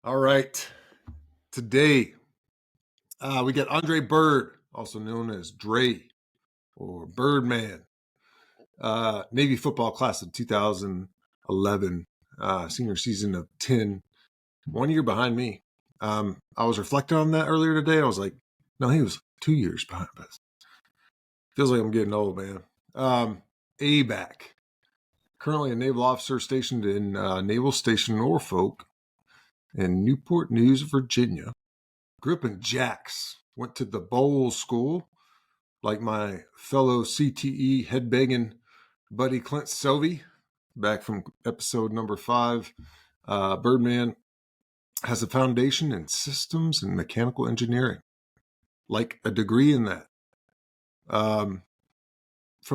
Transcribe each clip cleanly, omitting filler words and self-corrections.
All right. Today, we got Andre Byrd, also known as Dre or Birdman, Navy football class of 2011, senior season of 10, 1 year behind me. I was reflecting on that earlier today. I was like, no, he was 2 years behind us. Feels like I'm getting old, man. ABAC, currently a naval officer stationed in Naval Station Norfolk in Newport News, Virginia. Grew up in Jax, went to the Bowles School, like my fellow CTE headbanging buddy Clint Sovey, back from episode number 5. Birdman has a foundation in systems and mechanical engineering, like a degree in that, from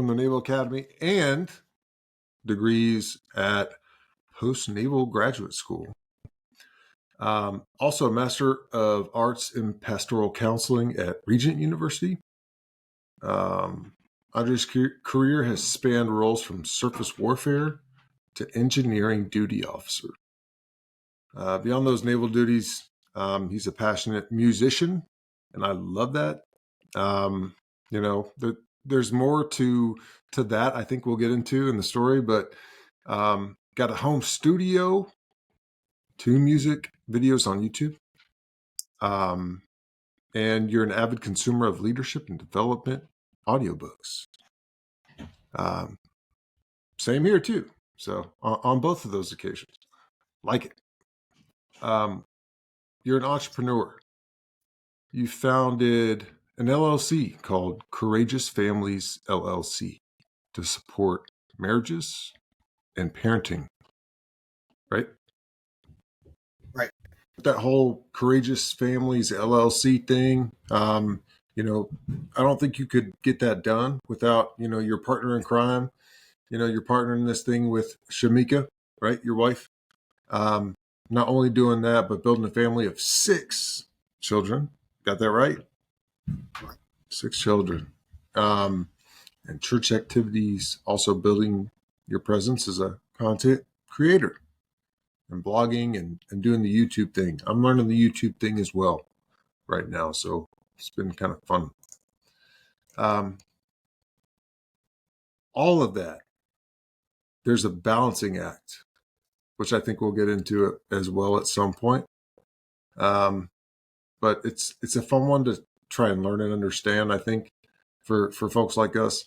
the Naval Academy, and degrees at Post-Naval Graduate School. Also a Master of Arts in Pastoral Counseling at Regent University. Andre's career has spanned roles from surface warfare to engineering duty officer. Beyond those naval duties, he's a passionate musician, and I love that. There's more to that I think we'll get into in the story, but got a home studio, 2 music videos on YouTube. And you're an avid consumer of leadership and development audiobooks. Same here too. So on both of those occasions, like it. You're an entrepreneur. You founded an LLC called Courageous Families LLC to support marriages and parenting, right? Right. That whole Courageous Families LLC thing, I don't think you could get that done without, your partner in crime. You're partnering this thing with Shamika, right? Your wife. Not only doing that, but building a family of 6 children. Got that right? 6 children. And church activities, also building your presence as a content creator and blogging and doing the YouTube thing. I'm learning the YouTube thing as well right now, so it's been kind of fun. All of that, there's a balancing act, which I think we'll get into it as well at some point. But it's a fun one to try and learn and understand, I think, for folks like us.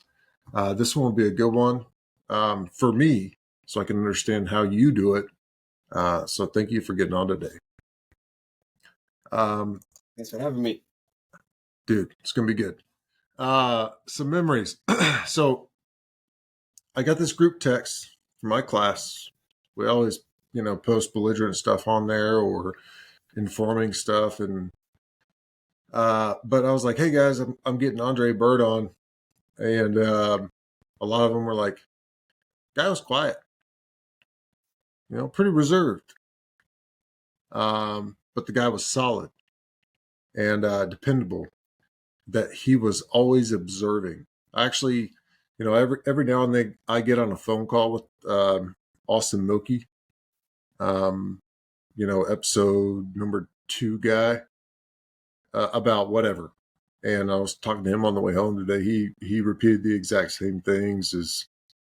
This one will be a good one for me, so I can understand how you do it. So thank you for getting on today. Thanks for having me. Dude, it's going to be good. Some memories. So I got this group text from my class. We always, post belligerent stuff on there or informing stuff. And, but I was like, hey guys, I'm getting Andre Byrd on. And, a lot of them were like, guy was quiet, pretty reserved. But the guy was solid and, dependable, that he was always observing. Actually, every now and then I get on a phone call with Austin Milkey, episode number 2 guy, about whatever. And I was talking to him on the way home today. He repeated the exact same things as,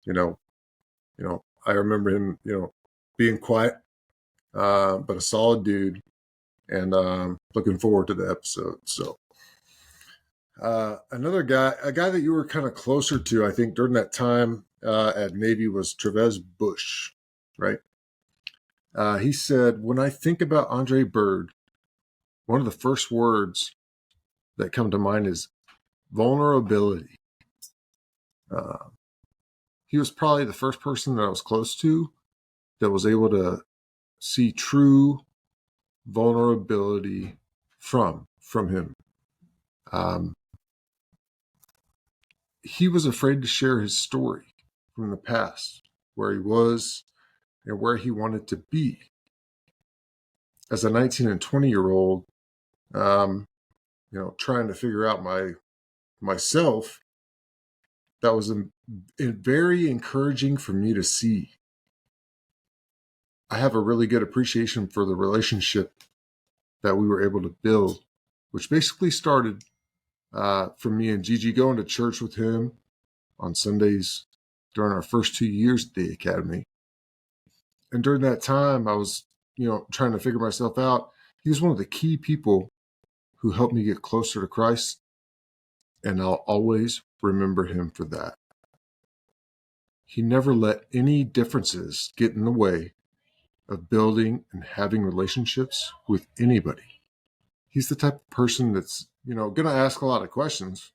I remember him, being quiet, but a solid dude, and looking forward to the episode. So. Another guy, a guy that you were kind of closer to, I think, during that time at Navy was Travis Bush, right? He said, when I think about Andre Byrd, one of the first words that come to mind is vulnerability. He was probably the first person that I was close to that was able to see true vulnerability from him. He was afraid to share his story from the past, where he was and where he wanted to be. As a 19 and 20-year-old, trying to figure out myself, that was very encouraging for me to see. I have a really good appreciation for the relationship that we were able to build, which basically started from me and Gigi going to church with him on Sundays during our first 2 years at the academy. And during that time, I was, trying to figure myself out. He was one of the key people who helped me get closer to Christ, and I'll always remember him for that. He never let any differences get in the way of building and having relationships with anybody. He's the type of person that's, going to ask a lot of questions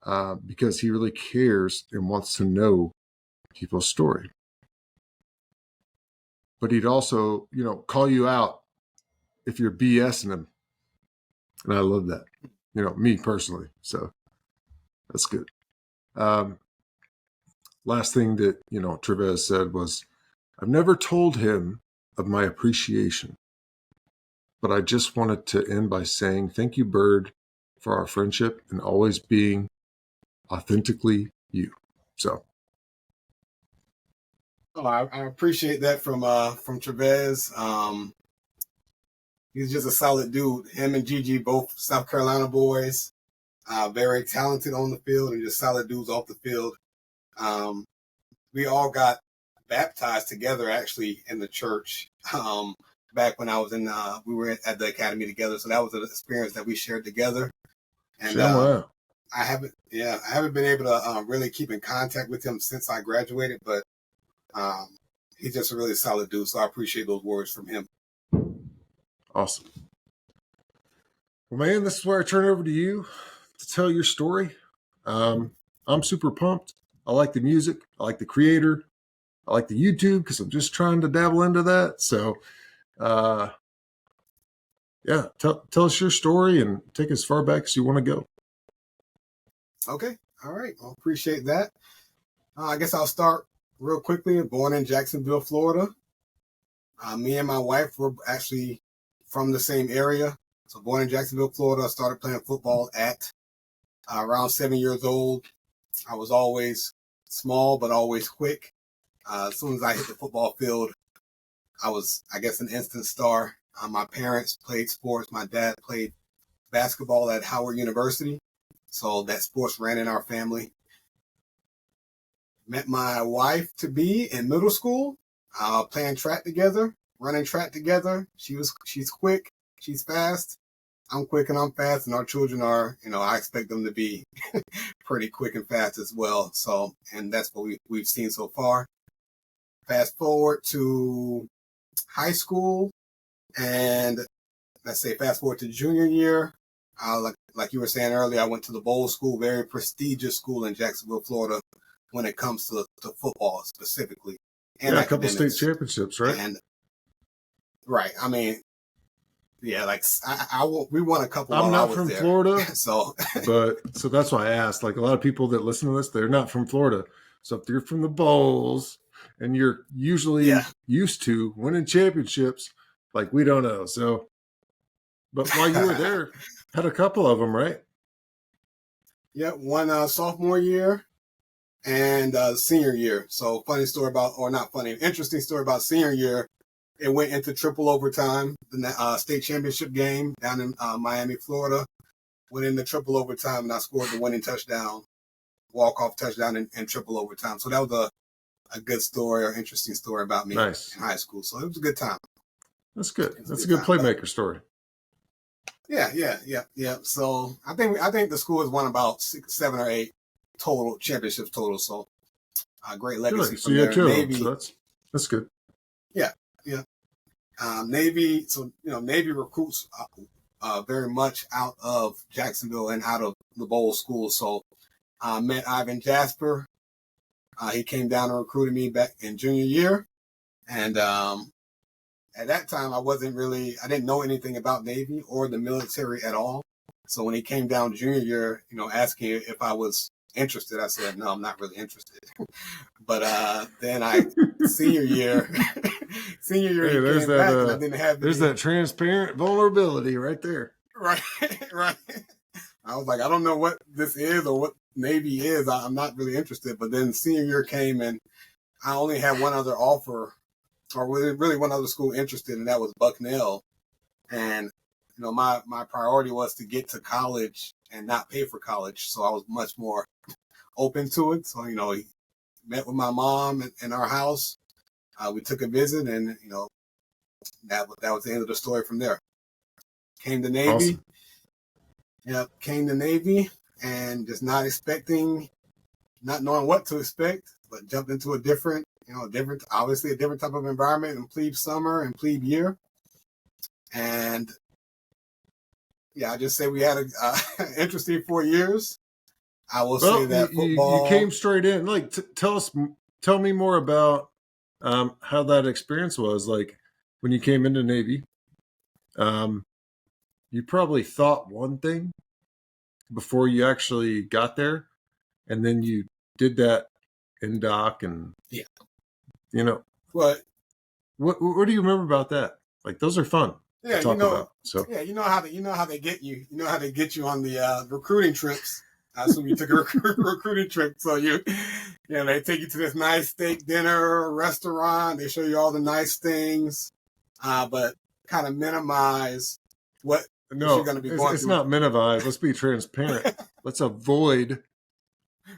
because he really cares and wants to know people's story. But he'd also, call you out if you're BSing him. And I love that, me personally. So that's good. Last thing that, Trevez said was, I've never told him of my appreciation, but I just wanted to end by saying thank you, Byrd, for our friendship and always being authentically you. So. Oh, I appreciate that from Trevez. He's just a solid dude. Him and Gigi, both South Carolina boys, very talented on the field and just solid dudes off the field. We all got baptized together actually in the church back when I was we were at the academy together. So that was an experience that we shared together. And wow. I haven't been able to really keep in contact with him since I graduated, but he's just a really solid dude. So I appreciate those words from him. Awesome. Well, man, this is where I turn over to you to tell your story. I'm super pumped. I like the music. I like the creator. I like the YouTube because I'm just trying to dabble into that. So, yeah, tell us your story and take as far back as you want to go. Okay. All right. Well, appreciate that. I guess I'll start real quickly. Born in Jacksonville, Florida. Me and my wife were actually from the same area. So born in Jacksonville, Florida. I started playing football at around 7 years old. I was always small, but always quick. As soon as I hit the football field, I was, I guess, an instant star. My parents played sports. My dad played basketball at Howard University. So that sports ran in our family. Met my wife to be in middle school, playing track together, running track together. She's quick. She's fast. I'm quick and I'm fast, and our children are, I expect them to be pretty quick and fast as well. So, and that's what we've seen so far. Fast forward to high school, and let's say fast forward to junior year. Like you were saying earlier, I went to the Bowl School, very prestigious school in Jacksonville, Florida, when it comes to football specifically. And a couple state championships, right? And right, I mean. Yeah, like we won a couple. I'm not from Florida, so that's why I asked. Like a lot of people that listen to this, they're not from Florida. So if you're from the Bowls and you're usually used to winning championships, like we don't know. So, but while you were there, had a couple of them, right? Yeah, one sophomore year and senior year. So interesting story about senior year. It went into triple overtime, the state championship game down in Miami, Florida. Went into triple overtime, and I scored the winning touchdown, walk-off touchdown in triple overtime. So that was a good story or interesting story about me in high school. So it was a good time. That's good. That's a good playmaker story. Yeah. So I think the school has won about 6, 7, or 8 total championships total. So great legacy from there. Navy, so that's good. Yeah. Navy. So Navy recruits very much out of Jacksonville and out of the Bowl School. So met Ivan Jasper. He came down and recruited me back in junior year, and at that time I didn't know anything about Navy or the military at all. So when he came down junior year, asking if I was interested, I said no, I'm not really interested. But then senior year, hey, there's that. There's that transparent vulnerability right there. Right. I was like, I don't know what this is or what Navy is. I'm not really interested. But then senior year came, and I only had one other offer or really one other school interested, and that was Bucknell. And my priority was to get to college and not pay for college, so I was much more open to it. So he met with my mom in our house. We took a visit, and that was the end of the story from there. Came to Navy. Awesome. Yep, came to Navy, and just not knowing what to expect, but jumped into a different obviously a different type of environment in plebe summer and plebe year. And I just say we had an interesting 4 years. I will say that football. You came straight in. Like, tell me more about how that experience was. Like, when you came into Navy, you probably thought one thing before you actually got there, and then you did that in doc, and But what do you remember about that? Like, those are fun. Yeah, to talk about. So you know how they get you. You know how they get you on the recruiting trips. I assume you took a recruiting trip, so they take you to this nice steak dinner restaurant. They show you all the nice things, but kind of minimize what you're going to be going through. It's not minimize. Let's be transparent. Let's avoid.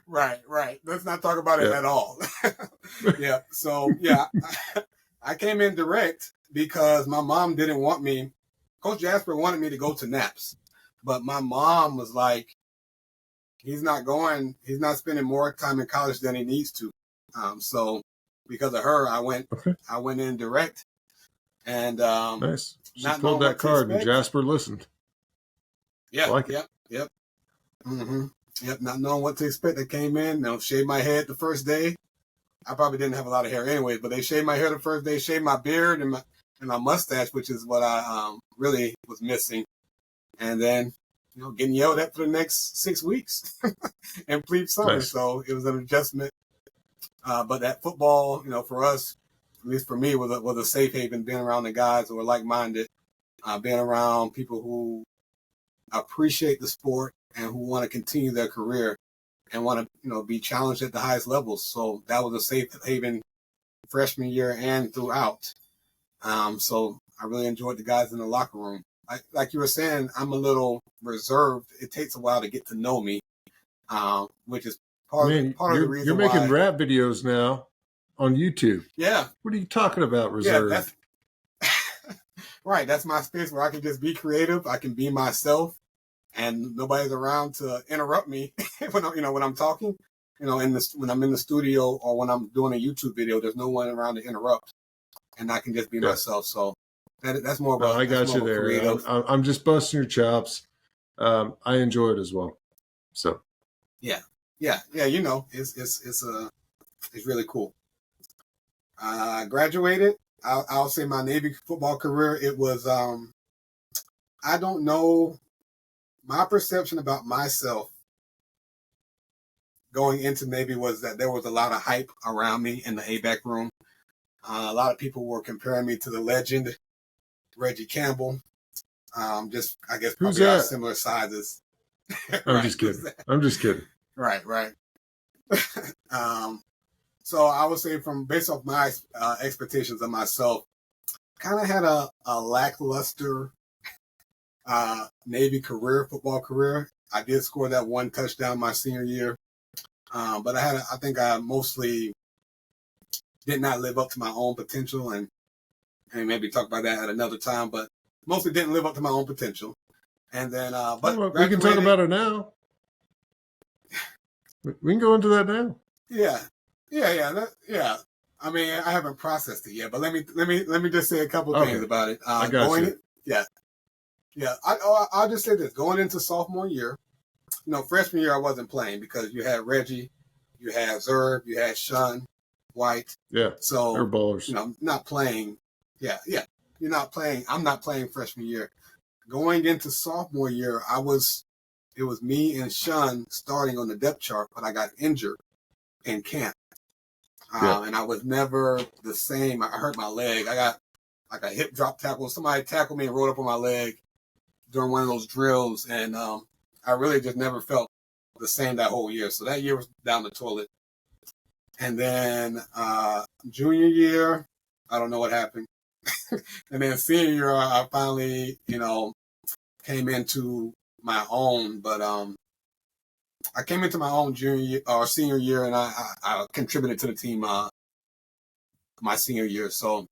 Right. Let's not talk about it at all. Yeah. So I came in direct because my mom didn't want me. Coach Jasper wanted me to go to NAPS, but my mom was like, he's not spending more time in college than he needs to. So because of her, I went in direct, and nice. She pulled that card, and Jasper listened. Yeah. Like it. Yep. Mm-hmm. Yep. Not knowing what to expect, I came in. Shaved my head the first day. I probably didn't have a lot of hair anyway, but they shaved my hair the first day. Shaved my beard and my mustache, which is what I really was missing. And then getting yelled at for the next 6 weeks and plebe summer. Nice. So it was an adjustment. But that football, for us, at least for me, was a safe haven, being around the guys who are like-minded, being around people who appreciate the sport and who want to continue their career and want to, be challenged at the highest levels. So that was a safe haven freshman year and throughout. So I really enjoyed the guys in the locker room. Like you were saying, I'm a little reserved. It takes a while to get to know me, which is part of the reason you're making rap videos now on YouTube. Yeah. What are you talking about, reserved? Yeah, right. That's my space where I can just be creative. I can be myself, and nobody's around to interrupt me when I'm talking. When I'm in the studio or when I'm doing a YouTube video, there's no one around to interrupt, and I can just be myself. So that's more of a. I got you there. I'm just busting your chops. I enjoy it as well. So. Yeah. It's really cool. I graduated. I'll say my Navy football career. It was I don't know. My perception about myself going into Navy was that there was a lot of hype around me in the ABAC room. A lot of people were comparing me to the legend, Reggie Campbell. Just, I guess, probably our similar sizes. I'm just kidding. Right. So I would say based off my expectations of myself, kind of had a lackluster Navy football career. I did score that one touchdown my senior year. But I think I mostly did not live up to my own potential, and maybe talk about that at another time, but mostly didn't live up to my own potential. And then, but we can talk about it now. We can go into that now. Yeah. I mean, I haven't processed it yet, but let me just say a couple things about it. I got you. I'll just say this: going into sophomore year, freshman year I wasn't playing because you had Reggie, you had Zerb, you had Shun, White. Yeah. So they're ballers. Not playing. Yeah. You're not playing. I'm not playing freshman year. Going into sophomore year, it was me and Shun starting on the depth chart, but I got injured in camp. And I was never the same. I hurt my leg. I got like a hip drop tackle. Somebody tackled me and rolled up on my leg during one of those drills. And I really just never felt the same that whole year. So that year was down the toilet. And then junior year, I don't know what happened. And then senior year, I finally, came into my own. But I came into my own junior year, or senior year, and I contributed to the team my senior year. So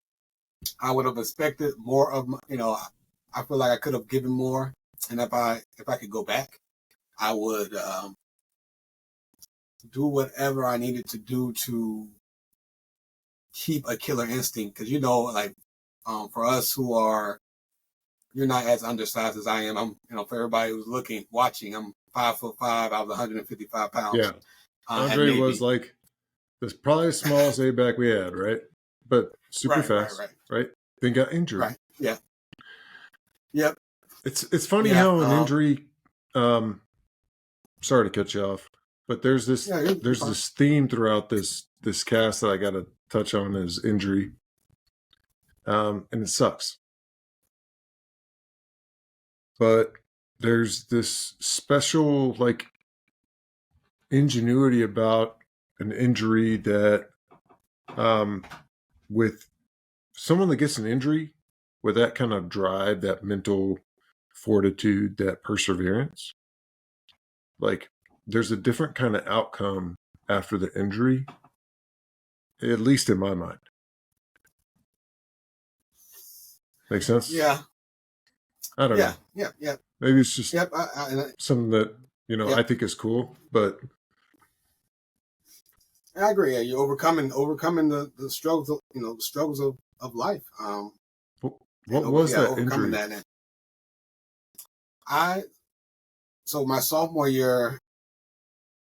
I would have expected more of my, I feel like I could have given more. And if I could go back, I would do whatever I needed to do to keep a killer instinct. Because, like for us who are, you're not as undersized as I am. I'm, for everybody who's watching, I'm 5'5". I was 155 pounds. Yeah. Andre was like probably the smallest A-back we had, right? But super fast, right? Then got injured. Right. Yeah. Yep. It's funny how an injury. Sorry to cut you off, but there's this this theme throughout this cast that I got to touch on is injury, and it sucks. But there's this special like ingenuity about an injury that, with someone that gets an injury, with that kind of drive, that mental fortitude, that perseverance, like there's a different kind of outcome after the injury, at least in my mind. Make sense? Yeah. I don't know. Yeah. Maybe it's just something that, I think is cool, but I agree. Yeah, you're overcoming the struggles of, the struggles of life. What was that injury? So my sophomore year,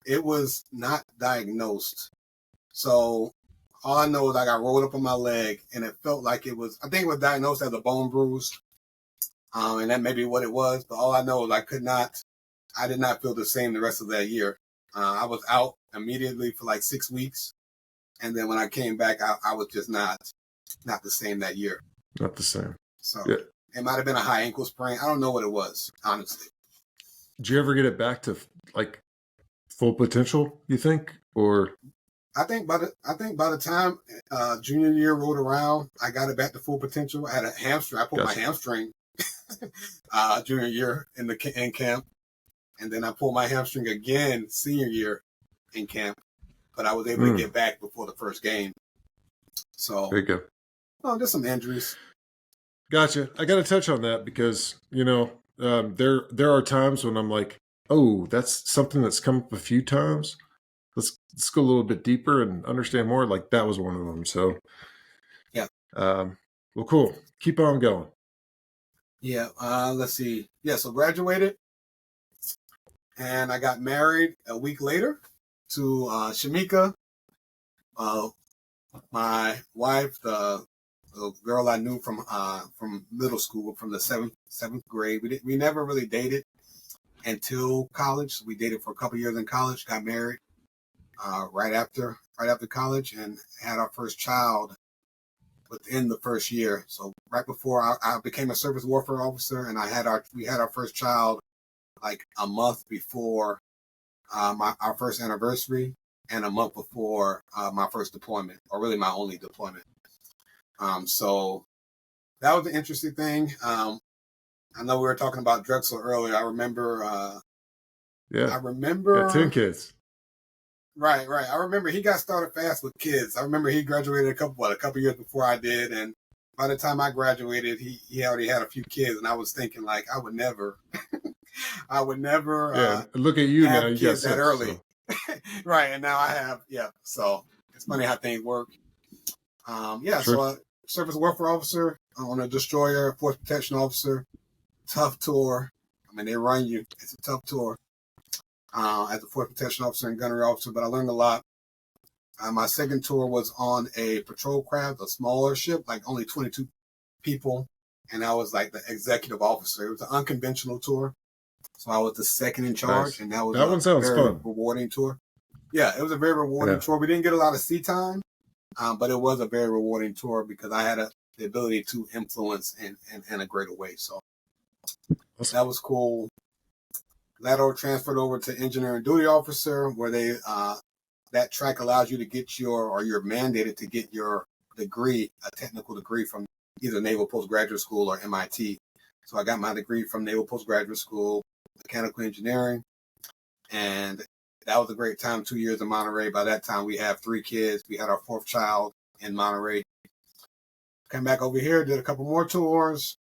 it was not diagnosed. So all I know is I got rolled up on my leg, and it felt like I think it was diagnosed as a bone bruise. And that may be what it was, but all I know is I did not feel the same the rest of that year. I was out immediately for like 6 weeks. And then when I came back, I was just not the same that year. Not the same. So It might have been a high ankle sprain. I don't know what it was, honestly. Did you ever get it back to like full potential, you think? Or I think by the time junior year rolled around, I got it back to full potential. I had a hamstring. I pulled my hamstring junior year in camp, and then I pulled my hamstring again senior year in camp. But I was able to get back before the first game. So there you go. Oh, just some injuries. Gotcha. I got to touch on that because there are times when I'm like, oh, that's something that's come up a few times. Let's go a little bit deeper and understand more. Like that was one of them. So yeah. Well, cool. Keep on going. Yeah. Let's see. Yeah. So graduated, and I got married a week later to Shamika, my wife, the girl I knew from middle school, from the seventh grade. We never really dated until college. So we dated for a couple years in college. Got married right after college, and had our first child within the first year. So right before I became a service warfare officer, and we had our first child like a month before our first anniversary, and a month before my first deployment, or really my only deployment. So that was an interesting thing. I know we were talking about Drexel earlier. I remember. I remember. 10 kids. Right. I remember he got started fast with kids. I remember he graduated a couple years before I did, and by the time I graduated, he already had a few kids, and I was thinking like I would never. Look at you now. You got that early. So. Right, and now I have. Yeah. So it's funny how things work. Sure. So a surface warfare officer on a destroyer, force protection officer, tough tour. I mean, they run you. It's a tough tour. As a force protection officer and gunnery officer, but I learned a lot. My second tour was on a patrol craft, a smaller ship, like only 22 people, and I was like the executive officer. It was an unconventional tour, so I was the second in charge, and that one sounds very fun. Rewarding tour. Yeah, it was a very rewarding tour. We didn't get a lot of sea time, but it was a very rewarding tour because I had the ability to influence in a greater way. So that was cool. Lateral transferred over to engineering duty officer, where they that track allows you to get you're mandated to get your degree, a technical degree from either Naval Postgraduate School or MIT. So I got my degree from Naval Postgraduate School, mechanical engineering, and that was a great time. 2 years in Monterey. By that time, we have 3 kids. We had our 4th child in Monterey. Came back over here, did a couple more tours,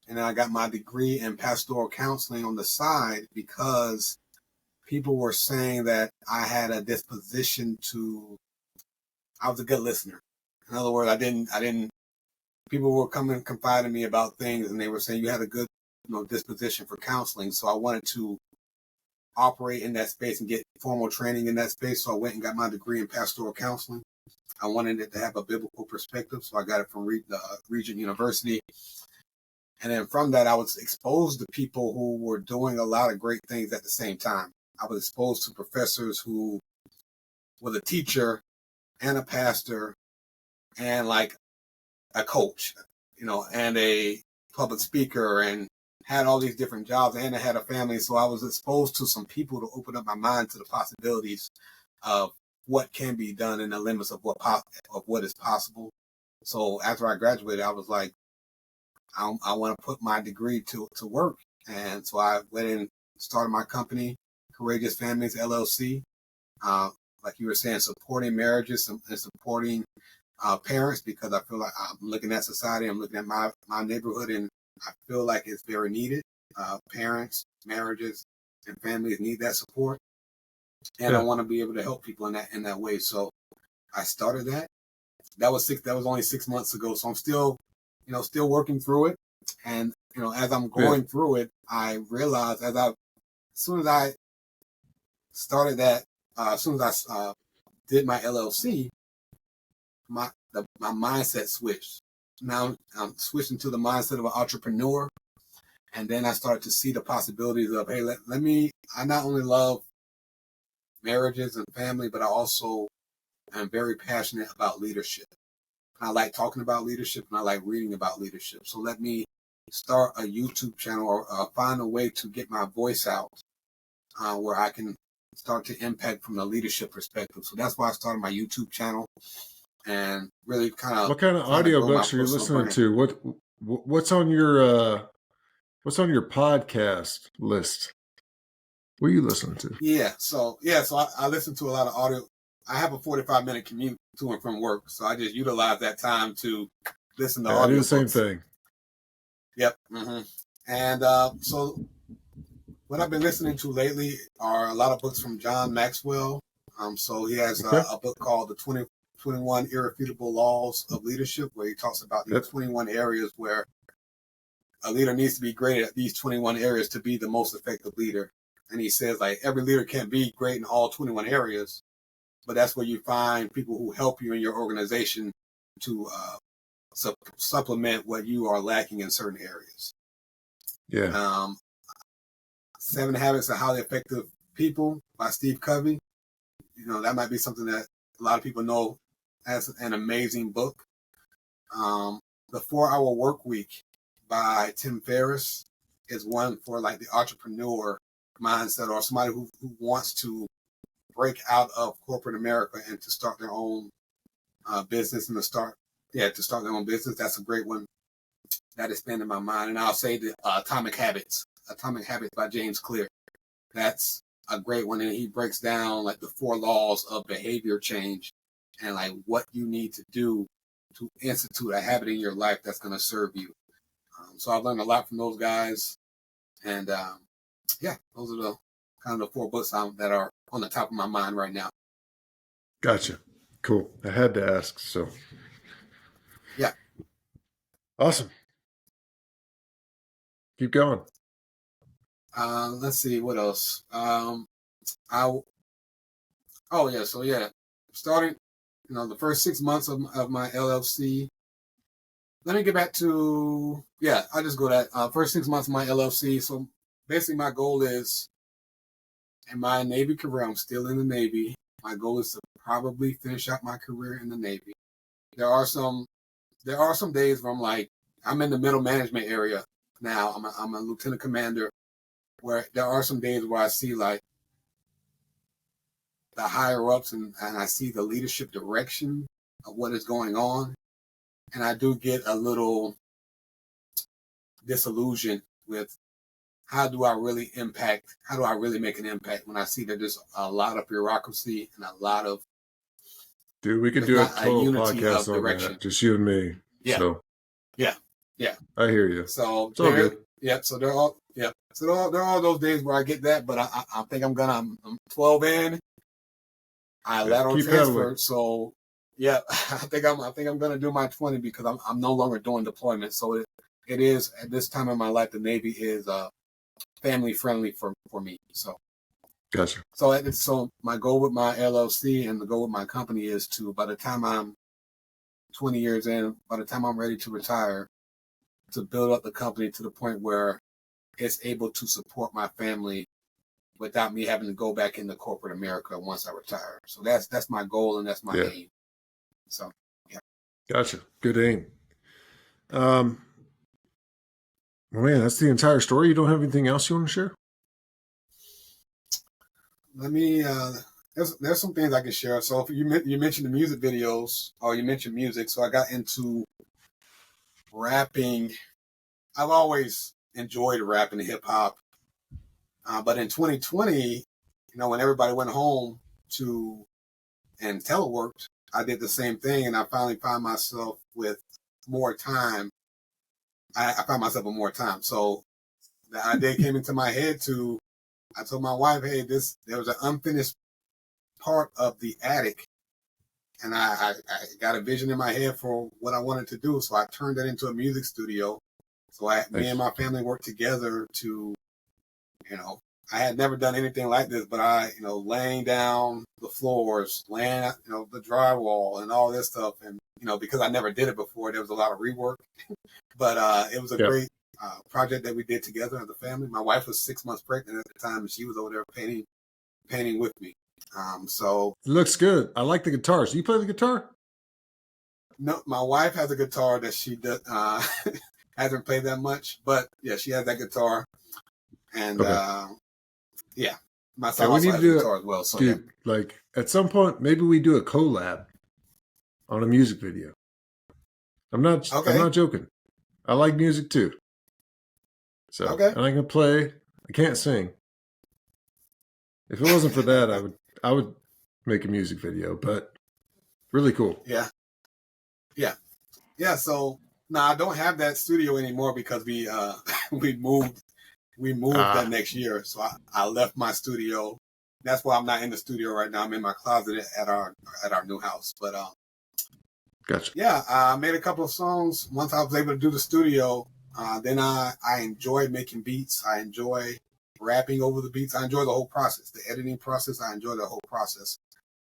and then I got my degree in pastoral counseling on the side because people were saying that I had a disposition I was a good listener. In other words, people were coming confiding me about things, and they were saying you had a good, disposition for counseling. So I wanted to operate in that space and get formal training in that space. So I went and got my degree in pastoral counseling. I wanted it to have a biblical perspective, so I got it from Regent University. And then from that, I was exposed to people who were doing a lot of great things at the same time. I was exposed to professors who was a teacher and a pastor and like a coach, and a public speaker, and had all these different jobs, and I had a family. So I was exposed to some people to open up my mind to the possibilities of what can be done in the limits of what is possible. So after I graduated, I was like, I want to put my degree to work. And so I went and started my company, Courageous Families LLC. Like you were saying, supporting marriages and supporting parents, because I feel like I'm looking at society, I'm looking at my neighborhood, and I feel like it's very needed. Parents, marriages, and families need that support, and I want to be able to help people in that way. So I started that. That was only 6 months ago. So I'm still working through it, and as I'm going through it, I realized as soon as I started that, as soon as I did my LLC, my mindset switched. Now I'm switching to the mindset of an entrepreneur. And then I started to see the possibilities of, hey, I not only love marriages and family, but I also am very passionate about leadership. I like talking about leadership, and I like reading about leadership. So let me start a YouTube channel, or find a way to get my voice out where I can start to impact from the leadership perspective. So that's why I started my YouTube channel, and really kind of. What kind of audiobooks are you listening to? What's on your podcast list? What are you listening to? Yeah, so I listen to a lot of audio. I have a 45-minute commute to and from work, so I just utilize that time to listen to audiobooks. I do the same thing. Yep. Mm-hmm. And so what I've been listening to lately are a lot of books from John Maxwell. So he has a book called The 21 Irrefutable Laws of Leadership, where he talks about these 21 areas where a leader needs to be great at these 21 areas to be the most effective leader. And he says, like, every leader can't be great in all 21 areas, but that's where you find people who help you in your organization to supplement what you are lacking in certain areas. Yeah. 7 Habits of Highly Effective People by Steve Covey. That might be something that a lot of people know as an amazing book. The 4-Hour Work Week by Tim Ferriss is one for like the entrepreneur mindset, or somebody who wants to break out of corporate America and to start their own business, and to start their own business. That's a great one that has been in my mind. And I'll say the Atomic Habits by James Clear. That's a great one, and he breaks down like the 4 laws of behavior change, and like what you need to do to institute a habit in your life that's going to serve you. So I've learned a lot from those guys, and those are the kind of the 4 books that are on the top of my mind right now. Gotcha. Cool. I had to ask. So yeah, awesome. Keep going. Let's see what else. Starting, the first 6 months of my LLC. Let me get back to, I'll just go that first 6 months of my LLC. So basically my goal is, in my Navy career, I'm still in the Navy. My goal is to probably finish out my career in the Navy. There are some days where I'm like, I'm in the middle management area now. I'm a lieutenant commander, where there are some days where I see like the higher ups and I see the leadership direction, of what is going on. And I do get a little disillusioned with how do I really make an impact when I see that there's a lot of bureaucracy and a lot of Dude, we could there's do a not a total unity of podcast on direction. that, just you and me. Yeah. So Yeah. I hear you. So it's all good. Yeah. So there are all those days where I get that, but I think I'm 12 in. I lateral keep transferred, pedaling. so yeah, I think I'm gonna do my 20 because I'm no longer doing deployment. So it is at this time in my life, the Navy is family friendly for me. So Gotcha. So my goal with my LLC and the goal with my company is to, by the time I'm 20 years in, by the time I'm ready to retire, to build up the company to the point where it's able to support my family without me having to go back into corporate America once I retire. So that's my goal and that's my aim. So yeah. Gotcha. Good aim. Well, man, that's the entire story. You don't have anything else you want to share? Let me. There's some things I can share. So if you mentioned the music videos, or you mentioned music, so I got into rapping. I've always enjoyed rap and hip hop, but in 2020, when everybody went home and teleworked, I did the same thing, and I finally found myself with more time. I found myself with more time, so the idea came into my head I told my wife, hey, there was an unfinished part of the attic, and I got a vision in my head for what I wanted to do, so I turned that into a music studio. So me and my family worked together to, I had never done anything like this, but laying down the floors, laying, the drywall and all this stuff. And, because I never did it before, there was a lot of rework, but it was a great project that we did together as a family. My wife was 6 months pregnant at the time, and she was over there painting with me. So it looks good. I like the guitar. So you play the guitar? No, my wife has a guitar that she does, hasn't played that much, but yeah, she has that guitar. And my son also has a guitar as well. So dude, like at some point, maybe we do a collab on a music video. I'm not joking. I like music too. So and I can play. I can't sing. If it wasn't for that, I would make a music video, but really cool. Yeah. So no, I don't have that studio anymore because we moved that next year. So I left my studio. That's why I'm not in the studio right now. I'm in my closet at our new house. But gotcha. Yeah, I made a couple of songs once I was able to do the studio. Then I enjoyed making beats. I enjoy rapping over the beats. I enjoy the whole process, the editing process. I enjoy the whole process.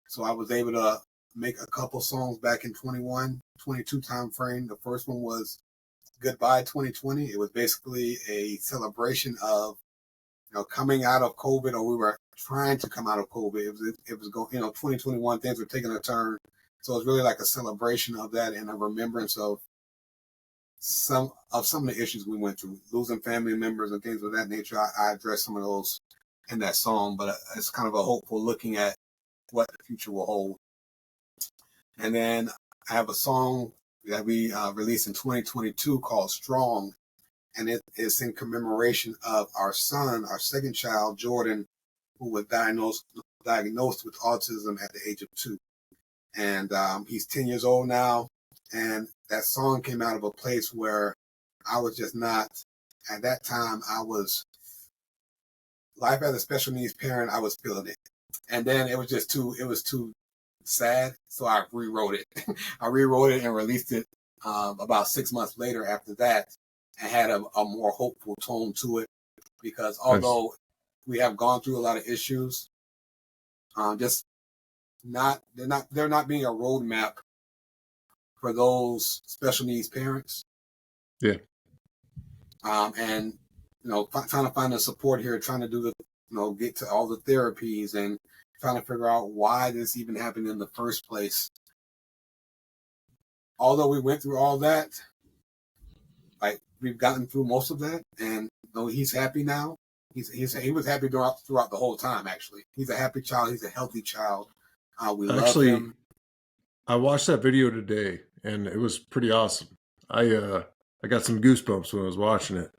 So I was able to make a couple songs back in 21, 22 time frame. The first one was Goodbye 2020. It was basically a celebration of, coming out of COVID, or we were trying to come out of COVID. It was going, 2021, things were taking a turn. So it was really like a celebration of that and a remembrance of some of the issues we went through, losing family members and things of that nature. I addressed some of those in that song, but it's kind of a hopeful looking at what the future will hold. And then I have a song that we released in 2022 called Strong. And it is in commemoration of our son, our second child, Jordan, who was diagnosed with autism at the age of 2. And he's 10 years old now. And that song came out of a place where I was just not, at that time, life as a special needs parent, I was feeling it. And then it was too sad. So I rewrote it. I rewrote it and released it about 6 months later after that, and had a more hopeful tone to it, because although we have gone through a lot of issues, they're not being a roadmap for those special needs parents. Yeah. And trying to find the support here, trying to do the get to all the therapies and trying to figure out why this even happened in the first place. Although we went through all that, like we've gotten through most of that, and he's happy now. He was happy throughout the whole time. Actually, he's a happy child. He's a healthy child. We love him. I watched that video today, and it was pretty awesome. I got some goosebumps when I was watching it.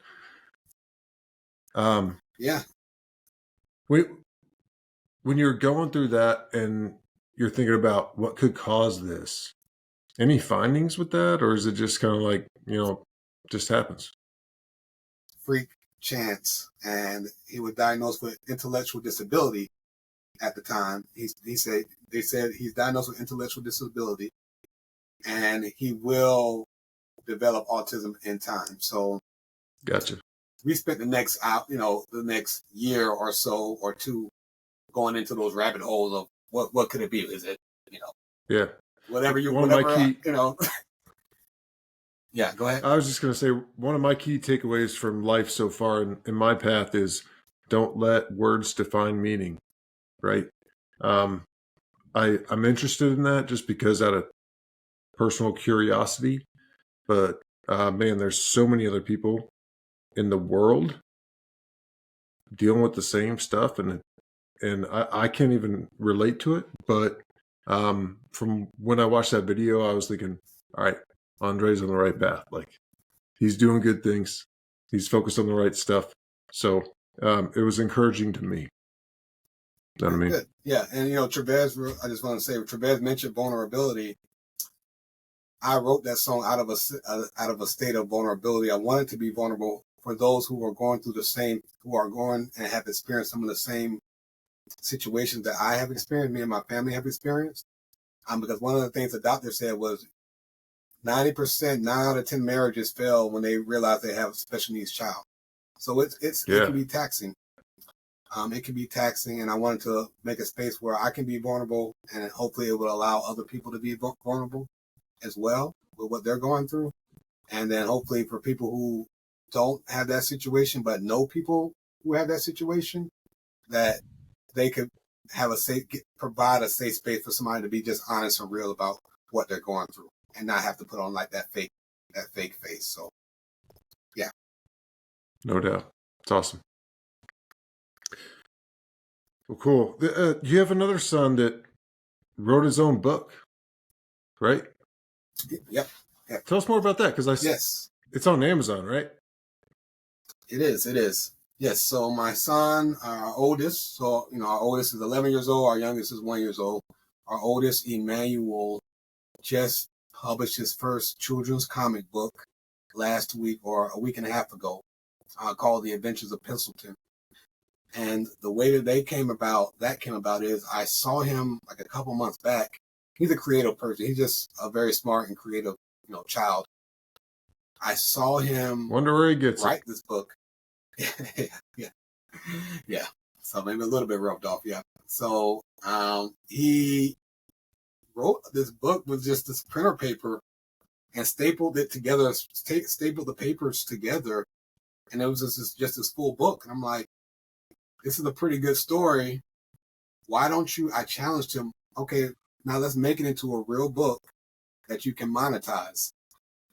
Yeah. When you're going through that and you're thinking about what could cause this, any findings with that, or is it just kind of like, just happens? Freak chance. And he was diagnosed with intellectual disability at the time. They said he's diagnosed with intellectual disability, and he will develop autism in time. So Gotcha. we spent the next year or so or two going into those rabbit holes of what could it be? Is it, Yeah. whatever Yeah, go ahead. I was just going to say, one of my key takeaways from life so far in my path is don't let words define meaning, right? I'm interested in that just because out of personal curiosity, but man, there's so many other people in the world dealing with the same stuff, and I can't even relate to it. But from when I watched that video, I was thinking, all right, Andre's on the right path. Like, he's doing good things. He's focused on the right stuff. So it was encouraging to me. You know what I mean? Good. Yeah, and Trevez, I just want to say, Trevez mentioned vulnerability. I wrote that song out of a state of vulnerability. I wanted to be vulnerable for those who are going through who are going and have experienced some of the same situations that I have experienced, me and my family have experienced. Because one of the things the doctor said was 90%, 9 out of 10 marriages fail when they realize they have a special needs child. So it can be taxing. It can be taxing, and I wanted to make a space where I can be vulnerable, and hopefully it will allow other people to be vulnerable as well with what they're going through. And then hopefully for people who don't have that situation but know people who have that situation, that they could provide a safe space for somebody to be just honest and real about what they're going through and not have to put on like that fake face. So yeah. No doubt. It's awesome. Well, cool. You have another son that wrote his own book, right? Yep. Tell us more about that, because yes, it's on Amazon, right? It is. Yes. So my son, our oldest, our oldest is 11 years old. Our youngest is 1 year old. Our oldest, Emmanuel, just published his first children's comic book last week or a week and a half ago, called The Adventures of Pencilton. And the way that came about is I saw him like a couple months back. He's a creative person. He's just a very smart and creative, child. I saw him wonder where he gets write this book. Yeah. So maybe a little bit rubbed off. Yeah. So he wrote this book with just this printer paper and stapled it together, stapled the papers together, and it was just this full book. And I'm like, this is a pretty good story. Why don't you? I challenged him. Okay, now let's make it into a real book that you can monetize.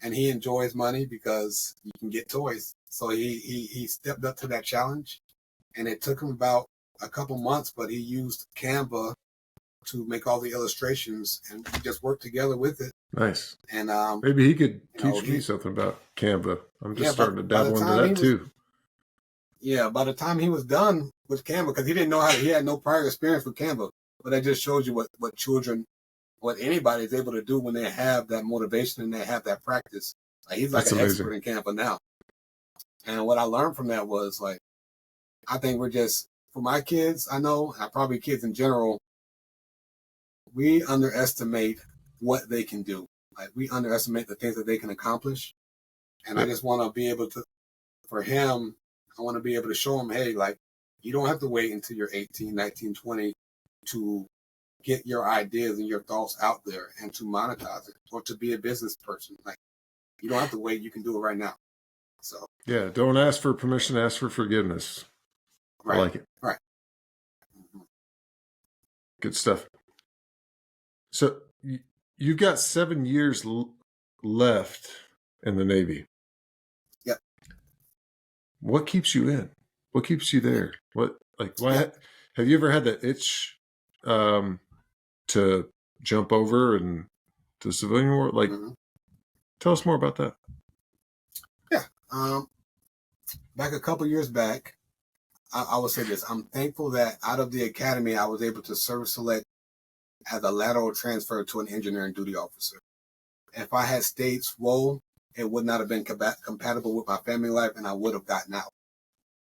And he enjoys money because you can get toys. So he stepped up to that challenge, and it took him about a couple months, but he used Canva to make all the illustrations, and we just worked together with it. Nice. And maybe he could teach me something about Canva. I'm just starting to dabble into that too. Yeah, by the time he was done with Canva, because he didn't know he had no prior experience with Canva, but that just shows you what anybody is able to do when they have that motivation and they have that practice. Like, he's like an expert in Canva now. And what I learned from that was, like, I think for my kids, I know, and probably kids in general, we underestimate what they can do. Like, we underestimate the things that they can accomplish. And I just want to be able to, for him, I want to be able to show him, hey, like, you don't have to wait until you're 18, 19, 20 to get your ideas and your thoughts out there and to monetize it or to be a business person. Like, you don't have to wait. You can do it right now. So yeah, don't ask for permission, ask for forgiveness. Right. I like it. Right. Good stuff. So you've got 7 years left in the Navy. Yep. What keeps you in? What keeps you there? Why have you ever had that itch to jump over and the civilian world? Like, tell us more about that. Yeah. Back a couple years back, I will say this. I'm thankful that out of the academy, I was able to service select as a lateral transfer to an engineering duty officer. If I had stayed SWO, it would not have been compatible with my family life, and I would have gotten out.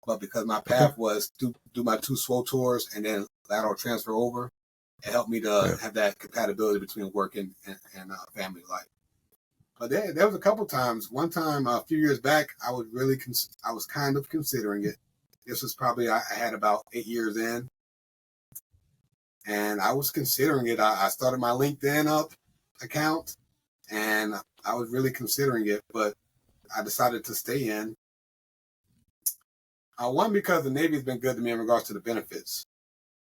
But because my path was do my 2 SWO tours and then lateral transfer over, it helped me to have that compatibility between work and family life. But there was a couple times. One time, a few years back, I was kind of considering it. This was probably, I had about 8 years in. And I was considering it. I started my LinkedIn up account, and I was really considering it, but I decided to stay in. One, because the Navy has been good to me in regards to the benefits,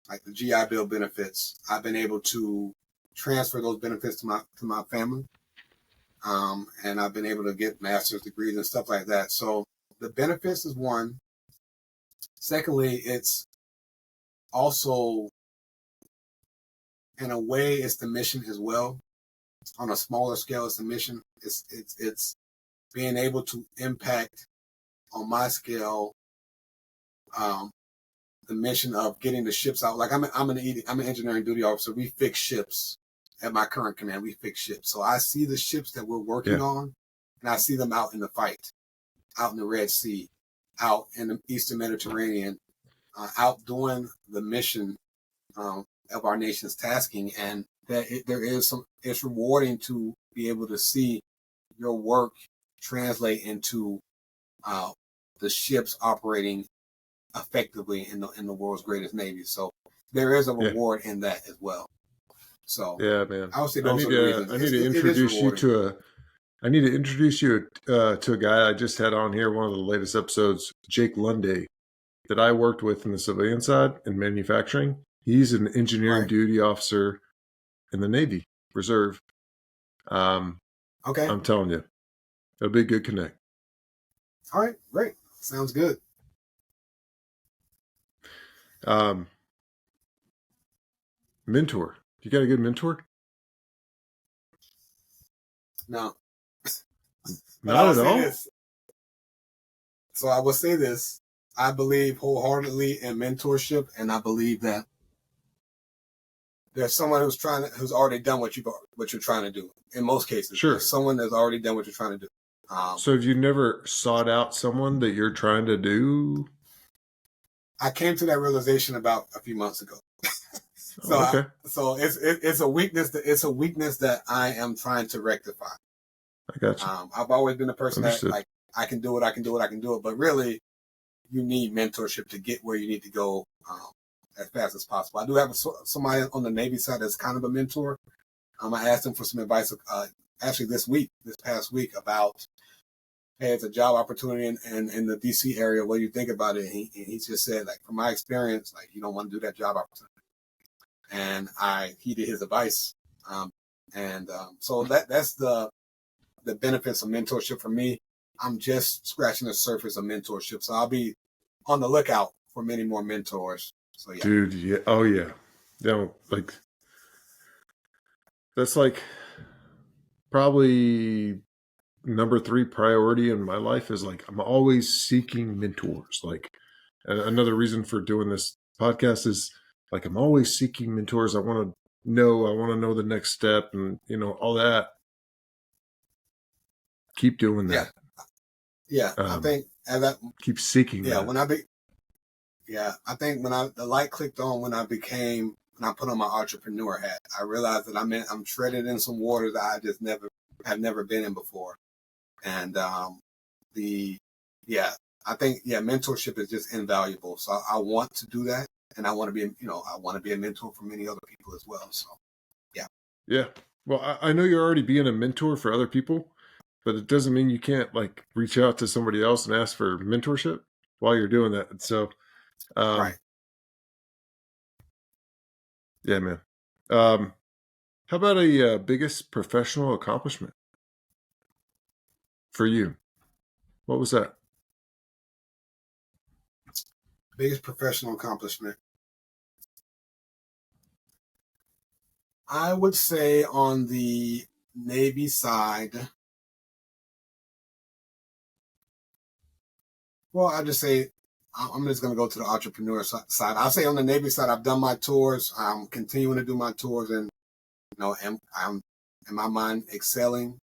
like the GI Bill benefits. I've been able to transfer those benefits to my family, and I've been able to get master's degrees and stuff like that. So the benefits is one. Secondly, it's also, in a way, it's the mission as well. On a smaller scale, it's the mission. It's being able to impact on my scale the mission of getting the ships out. Like I'm an engineering duty officer. We fix ships at my current command. We fix ships. So I see the ships that we're working on, and I see them out in the fight, out in the Red Sea, out in the Eastern Mediterranean, out doing the mission of our nation's tasking. And that it's rewarding to be able to see your work translate into the ships operating effectively in the world's greatest navy. So there is a reward in that as well. So yeah, man, I would say those are the reasons. I need to introduce you to a guy I just had on here, one of the latest episodes, Jake Lunday, that I worked with in the civilian side in manufacturing. He's an engineering duty officer in the Navy Reserve. Okay. I'm telling you, it'll be a good connect. All right, great. Sounds good. Mentor. You got a good mentor? No. Not at all? So I will say this. I believe wholeheartedly in mentorship, and I believe that there's someone who's already done what you're trying to do. In most cases, sure, there's someone that's already done what you're trying to do. So have you never sought out someone that you're trying to do? I came to that realization about a few months ago. So it's a weakness that I am trying to rectify. I got you. I've always been a person that like I can do it, but really you need mentorship to get where you need to go as fast as possible. I do have somebody on the Navy side that's kind of a mentor. I asked him for some advice actually this past week about, hey, it's a job opportunity in the DC area. What do you think about it? And he just said, like, from my experience, like, you don't want to do that job opportunity. And I heeded his advice. So that's the benefits of mentorship for me. I'm just scratching the surface of mentorship. So I'll be on the lookout for many more mentors. So yeah. Dude, yeah. Oh yeah. Like that's like probably number 3 priority in my life is like I'm always seeking mentors. Like another reason for doing this podcast is like I'm always seeking mentors. I want to know the next step and all that. Keep doing that. Yeah. I think keep seeking that. I think when the light clicked on when I put on my entrepreneur hat, I realized that I'm treaded in some waters that I just have never been in before. And I think mentorship is just invaluable. So I want to do that, and I want to be a mentor for many other people as well. So yeah. Yeah. Well, I know you're already being a mentor for other people, but it doesn't mean you can't like reach out to somebody else and ask for mentorship while you're doing that. So, right. Yeah, man. How about a biggest professional accomplishment for you? What was that? Biggest professional accomplishment. I would say on the Navy side, well, I just say I'm just going to go to the entrepreneur side. I'll say on the Navy side, I've done my tours. I'm continuing to do my tours, and I'm in my mind excelling,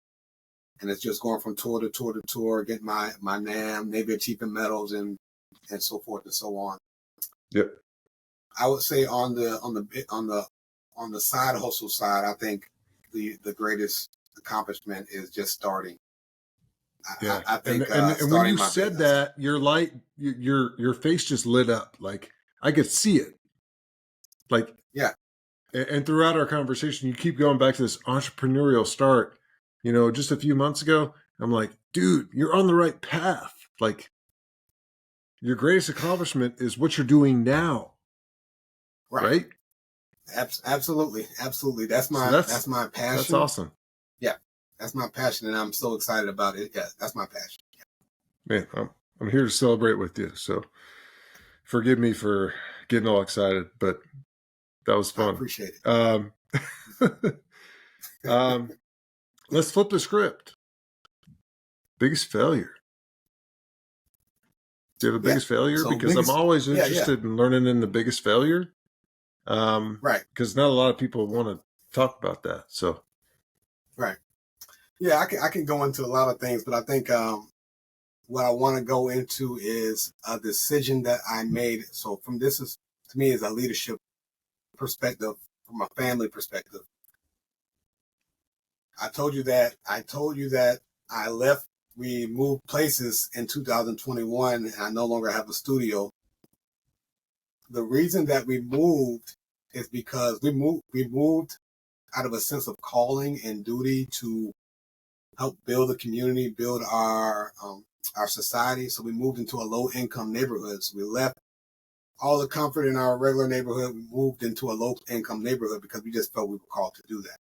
and it's just going from tour to tour to tour, getting my NAM, Navy Achievement medals, and so forth and so on. Yep. I would say on the side hustle side, I think the greatest accomplishment is just starting. Yeah, I think and when you said business. that, your face just lit up. Like I could see it. Like Yeah, and throughout our conversation, you keep going back to this entrepreneurial start. You know, just a few months ago, I'm like, dude, you're on the right path. Like your greatest accomplishment is what you're doing now, right? Absolutely. That's So my passion. that's awesome. Yeah, that's my passion, and I'm so excited about it. Yeah, that's my passion. Man, I'm here to celebrate with you. So forgive me for getting all excited, but that was fun. I appreciate it. Let's flip the script. Biggest failure. Do you have a biggest failure? So because I'm always interested in learning in the biggest failure. Right. Because not a lot of people want to talk about that. So. Right. Yeah, I can go into a lot of things, but I think what I want to go into is a decision that I made. So from this is to me is a leadership perspective, from a family perspective. I told you that I left. We moved places in 2021, and I no longer have a studio. The reason that we moved is because we moved out of a sense of calling and duty to help build the community, build our society. So we moved into a low income neighborhood. So we left all the comfort in our regular neighborhood. We moved into a low income neighborhood because we just felt we were called to do that.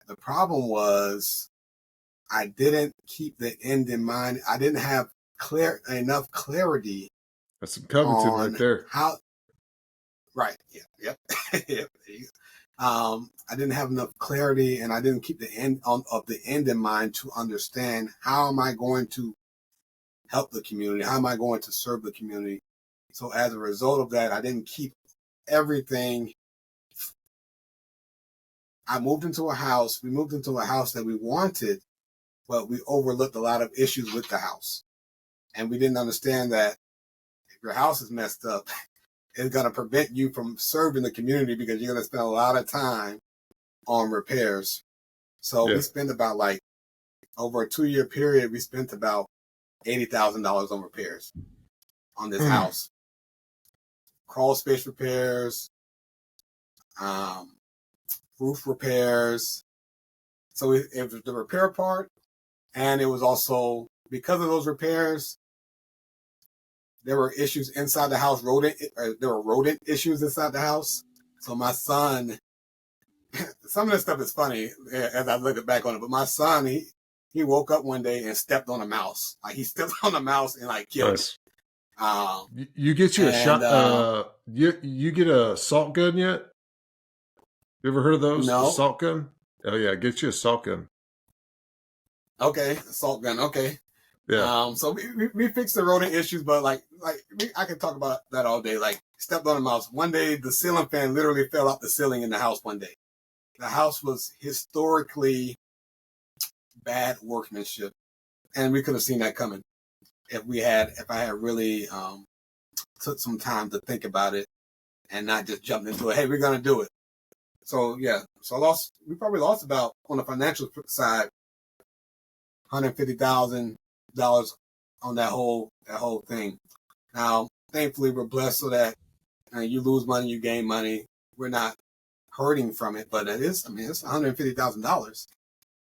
The problem was I didn't keep the end in mind. I didn't have enough clarity. That's some Covington right there. How? Right. Yeah. Yep. I didn't have enough clarity, and I didn't keep the end in mind to understand how am I going to help the community? How am I going to serve the community? So as a result of that, I didn't keep everything. I moved into a house. We moved into a house that we wanted, but we overlooked a lot of issues with the house. And we didn't understand that if your house is messed up, it's going to prevent you from serving the community because you're going to spend a lot of time on repairs. So we spent about over a 2-year period, we spent about $80,000 on repairs on this house. Crawl space repairs, roof repairs. So it was the repair part, and it was also because of those repairs, there were issues inside the house. There were rodent issues inside the house. So my son, some of this stuff is funny as I look back on it. But my son, he woke up one day and stepped on a mouse. Like he stepped on a mouse and killed it. You get you a shot. You get a salt gun yet? You ever heard of those? No. A salt gun? Oh yeah, get you a salt gun. Okay, salt gun. Okay. Yeah. So we fixed the rodent issues, but I can talk about that all day. Like stepped on a mouse. One day the ceiling fan literally fell off the ceiling in the house one day. The house was historically bad workmanship, and we could have seen that coming if I had really took some time to think about it and not just jumped into it. Hey, we're gonna do it. So yeah, we probably lost about, on the financial side, $150,000 on that whole thing. Now, thankfully, we're blessed so that you lose money, you gain money. We're not hurting from it, but it's $150,000.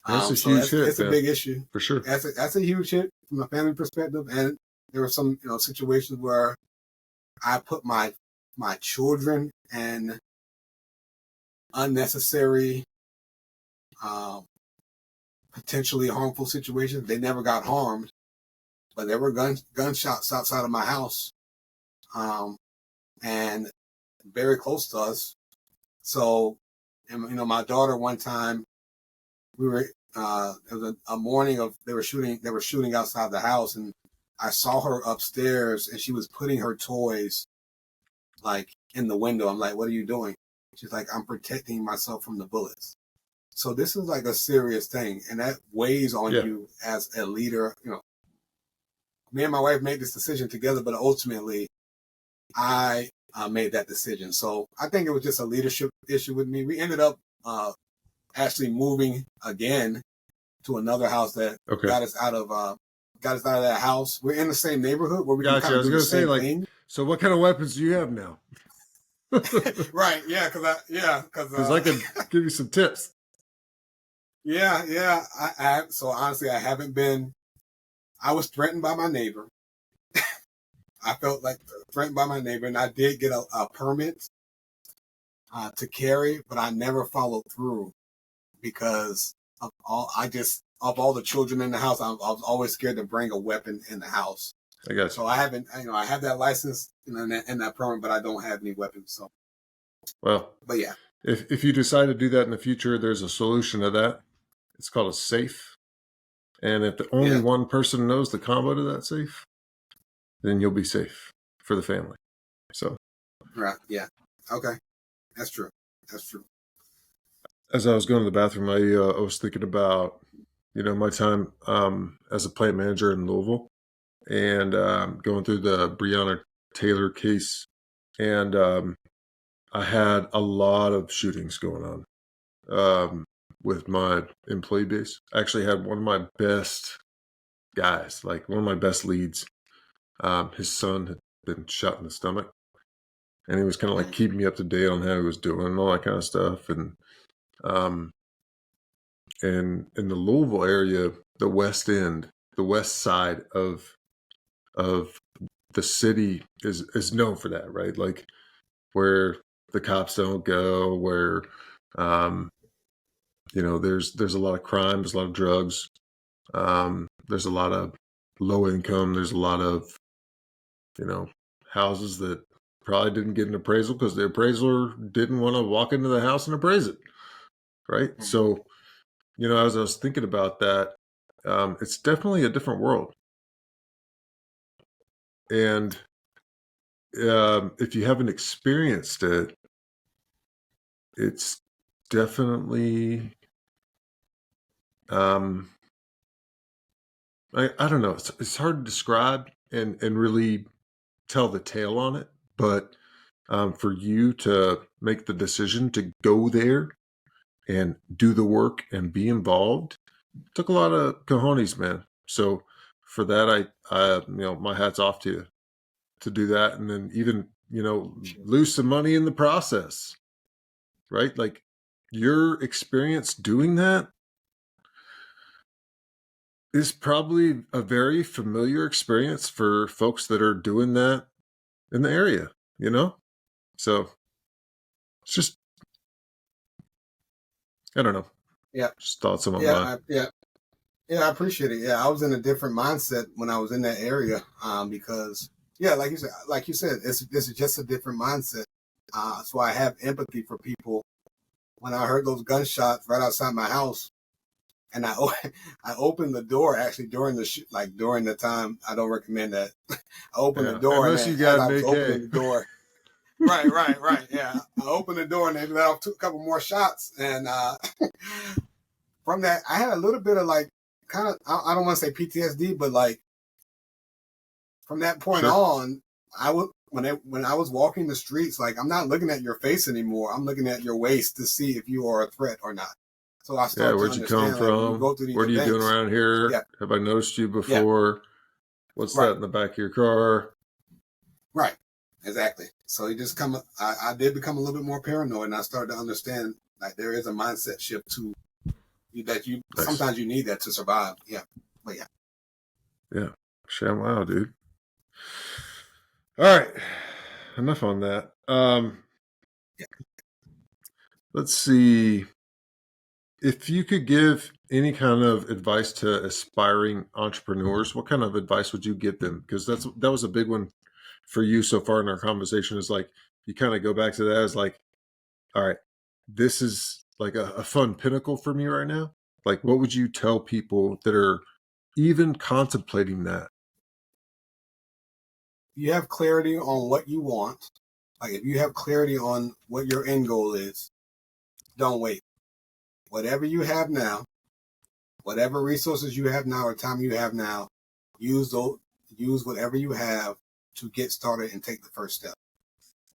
That's a huge hit. It's a big issue for sure. That's a huge hit from a family perspective, and there were some situations where I put my children in unnecessary, potentially harmful situations. They never got harmed, but there were gunshots outside of my house, and very close to us. So, my daughter one time, we were it was a morning of they were shooting outside the house, and I saw her upstairs and she was putting her toys like in the window. I'm like, what are you doing? She's like, I'm protecting myself from the bullets. So this is like a serious thing, and that weighs on you as a leader. You know, me and my wife made this decision together, but ultimately I made that decision. So I think it was just a leadership issue with me. We ended up actually moving again to another house that got us out of that house. We're in the same neighborhood where we can kind of do the same thing. So what kind of weapons do you have now? Right. Yeah. Because I can give you some tips. Yeah. So honestly, I was threatened by my neighbor. I felt like threatened by my neighbor, and I did get a permit to carry, but I never followed through because of all the children in the house. I was always scared to bring a weapon in the house. I got you. So I haven't, I have that license and that permit, but I don't have any weapons. So, well, but yeah, if you decide to do that in the future, there's a solution to that. It's called a safe. And if the only one person knows the combo to that safe, then you'll be safe for the family. So, right. Yeah. Okay. That's true. As I was going to the bathroom, I was thinking about, my time as a plant manager in Louisville and going through the Breonna Taylor case. And I had a lot of shootings going on with my employee base. I actually had one of my best guys, like one of my best leads. His son had been shot in the stomach. And he was kind of like keeping me up to date on how he was doing and all that kind of stuff. And in the Louisville area, the West End, the west side of the city is known for that, right? Like where the cops don't go, where there's a lot of crime, there's a lot of drugs, there's a lot of low income, there's a lot of houses that probably didn't get an appraisal because the appraiser didn't want to walk into the house and appraise it, right? Mm-hmm. So, as I was thinking about that, it's definitely a different world. And if you haven't experienced it, it's definitely, I don't know. It's hard to describe and really tell the tale on it. But for you to make the decision to go there and do the work and be involved took a lot of cojones, man. So for that, I my hat's off to you to do that. And then even, lose some money in the process, right? Like your experience doing that is probably a very familiar experience for folks that are doing that in the area, So it's just, I don't know. Yeah. Just thoughts on my mind. Yeah, I appreciate it. Yeah, I was in a different mindset when I was in that area because, like you said, this is just a different mindset. So I have empathy for people. When I heard those gunshots right outside my house, and I opened the door actually during the time. I don't recommend that. I opened the door unless you got an AK. Opening the door. Right. Yeah, I opened the door and they let off a couple more shots, and from that I had a little bit of like kind of I don't want to say PTSD, but like from that point on, I would when I was walking the streets, like I'm not looking at your face anymore. I'm looking at your waist to see if you are a threat or not. So I started where'd you come from? What are you doing around here? Yeah. Have I noticed you before? Yeah. What's that in the back of your car? Right. Exactly. So I did become a little bit more paranoid, and I started to understand like there is a mindset shift to that you nice. Sometimes you need that to survive. Yeah. But yeah. Yeah. Sham wow, dude. All right. Enough on that. Let's see. If you could give any kind of advice to aspiring entrepreneurs, what kind of advice would you give them? Because that was a big one for you so far in our conversation, is like you kind of go back to that as like, all right, this is like a fun pinnacle for me right now. Like, what would you tell people that are even contemplating that? You have clarity on what you want. Like if you have clarity on what your end goal is, don't wait. Whatever you have now, whatever resources you have now or time you have now, use whatever you have to get started and take the first step.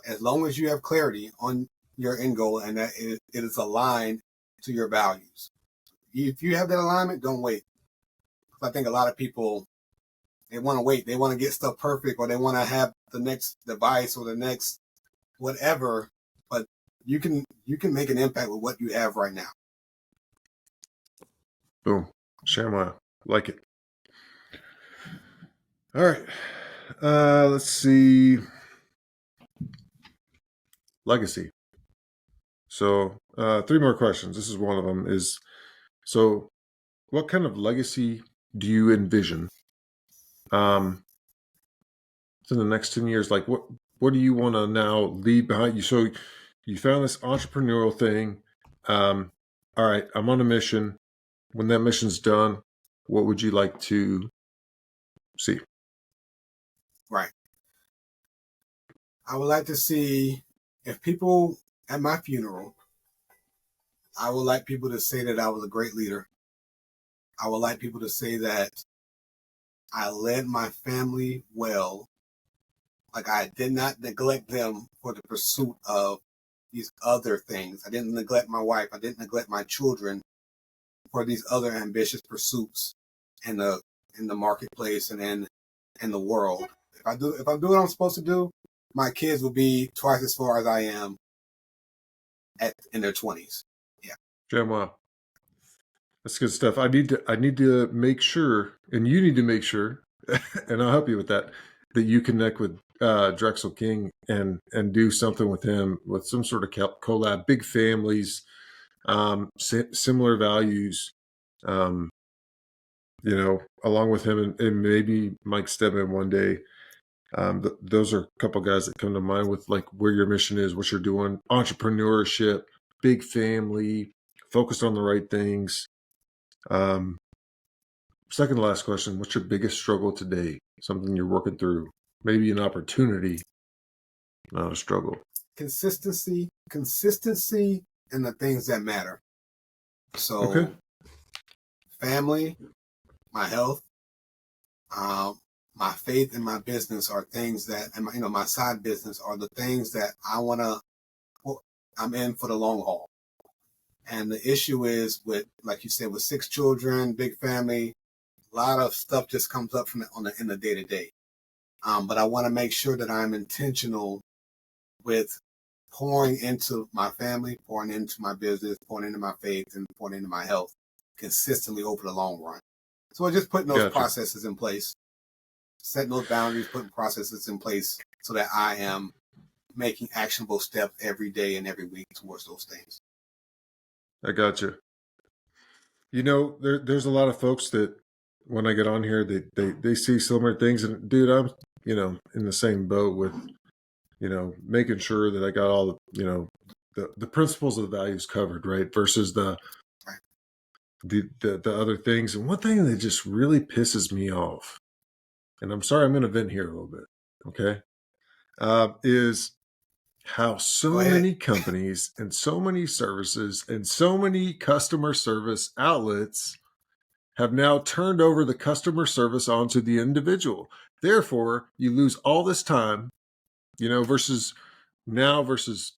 As long as you have clarity on your end goal and that it is aligned to your values. If you have that alignment, don't wait. I think a lot of people, they want to wait. They want to get stuff perfect, or they want to have the next device or the next whatever. But you can make an impact with what you have right now. Boom. ShamWow. Like it. All right. Let's see. Legacy. So 3 more questions. This is one of them is, so what kind of legacy do you envision in the next 10 years? Like what do you want to now leave behind you? So you found this entrepreneurial thing. All right, I'm on a mission. When that mission's done, what would you like to see? Right. I would like to see if people at my funeral, I would like people to say that I was a great leader. I would like people to say that I led my family well. Like I did not neglect them for the pursuit of these other things. I didn't neglect my wife. I didn't neglect my children for these other ambitious pursuits in the marketplace and in the world. If I do what I'm supposed to do, my kids will be twice as far as I am in their 20s. Yeah. Wow. That's good stuff. I need to make sure, and you need to make sure, and I'll help you with that you connect with Drexel King and do something with him with some sort of collab. Big families, similar values, along with him and maybe Mike Stedman one day. Those are a couple guys that come to mind with like where your mission is, what you're doing, entrepreneurship, big family, focused on the right things. Second to last question, what's your biggest struggle today? Something you're working through, maybe an opportunity, not a struggle. Consistency in the things that matter. So okay. Family, my health, my faith, and my business are things that, and my side business are the things that I'm in for the long haul. And the issue is with, like you said, with 6 children, big family, a lot of stuff just comes up in the day to day. But I want to make sure that I'm intentional with pouring into my family, pouring into my business, pouring into my faith, and pouring into my health consistently over the long run. So just putting those processes in place, setting those boundaries, putting processes in place so that I am making actionable steps every day and every week towards those things. I got you. There's a lot of folks that when I get on here, they see similar things, and dude, I'm in the same boat with making sure that I got all the principles of the values covered, right? Versus the other things. And one thing that just really pisses me off, and I'm sorry, I'm going to vent here a little bit, okay, is how so many companies and so many services and so many customer service outlets have now turned over the customer service onto the individual. Therefore, you lose all this time, versus